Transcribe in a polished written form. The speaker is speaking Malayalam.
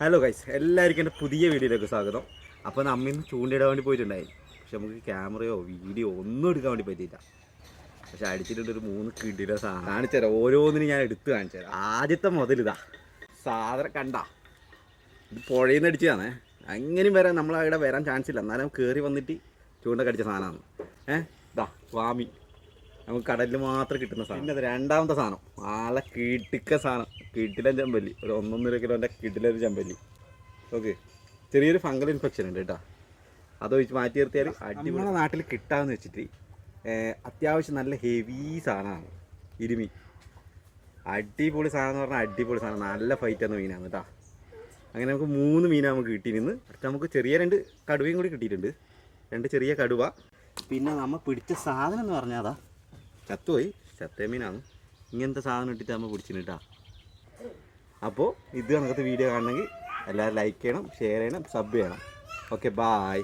ഹലോ ഗൈസ്, എല്ലാവർക്കും എൻ്റെ പുതിയ വീഡിയോയിലേക്ക് സ്വാഗതം. അപ്പോൾ നമ്മ ഇന്ന് ചൂണ്ടിടാൻ വേണ്ടി പോയിട്ടുണ്ടായി. പക്ഷെ നമുക്ക് ക്യാമറയോ വീഡിയോ ഒന്നും എടുക്കാൻ വേണ്ടി പറ്റിയില്ല. പക്ഷെ അടിച്ചിട്ടുണ്ട് ഒരു 3 കിടിലോ സാധനം കാണിച്ചു തരാം. ഓരോന്നിനും ഞാൻ എടുത്ത് കാണിച്ചു തരാം. ആദ്യത്തെ മുതലിതാ സാധനം കണ്ട, ഇത് പുഴയിൽ നിന്ന് അടിച്ചതാണേ. അങ്ങനെയും വരാൻ നമ്മളവിടെ വരാൻ ചാൻസ് ഇല്ല. എന്നാലും കയറി വന്നിട്ട് ചൂണ്ട കടിച്ച സാധനമാണ്. ഇതാ വാമി, നമുക്ക് കടലിൽ മാത്രം കിട്ടുന്ന സാധനം. പിന്നെ അത് രണ്ടാമത്തെ സാധനം നല്ല കിട്ടിക്ക സാധനം, കിട്ടിലൻ ചെമ്പല്ലി. ഒരു 1.5 കിലോൻ്റെ കിട്ടിലൊരു ചെമ്പല്ലി. ഓക്കെ, ചെറിയൊരു ഫംഗൽ ഇൻഫെക്ഷൻ ഉണ്ട് കേട്ടോ. അതൊഴിച്ച് മാറ്റി നിർത്തിയാൽ നമ്മുടെ നാട്ടിൽ കിട്ടാമെന്ന് വെച്ചിട്ട് അത്യാവശ്യം നല്ല ഹെവി സാധനമാണ് ഇരുമി. അടിപൊളി സാധനം എന്ന് പറഞ്ഞാൽ അടിപൊളി സാധനം, നല്ല ഫൈറ്റാണ് മീനാണ് കേട്ടോ. അങ്ങനെ നമുക്ക് 3 മീനാണ് നമുക്ക് കിട്ടിയിരുന്നു. അടുത്ത നമുക്ക് ചെറിയ 2 കടുവയും കൂടി കിട്ടിയിട്ടുണ്ട്, 2 ചെറിയ കടുവ. പിന്നെ നമ്മൾ പിടിച്ച സാധനം എന്ന് പറഞ്ഞാൽ അതാ ചത്തുപോയി, ചത്തേ മീനാണ്. ഇങ്ങനത്തെ സാധനം ഇട്ടിട്ട് നമ്മൾ പിടിച്ചിന് കേട്ടോ. അപ്പോൾ ഇത് കണക്കത്തെ വീഡിയോ കാണണമെങ്കിൽ എല്ലാവരും ലൈക്ക് ചെയ്യണം, ഷെയർ ചെയ്യണം, സബ് ചെയ്യണം. Okay, bye.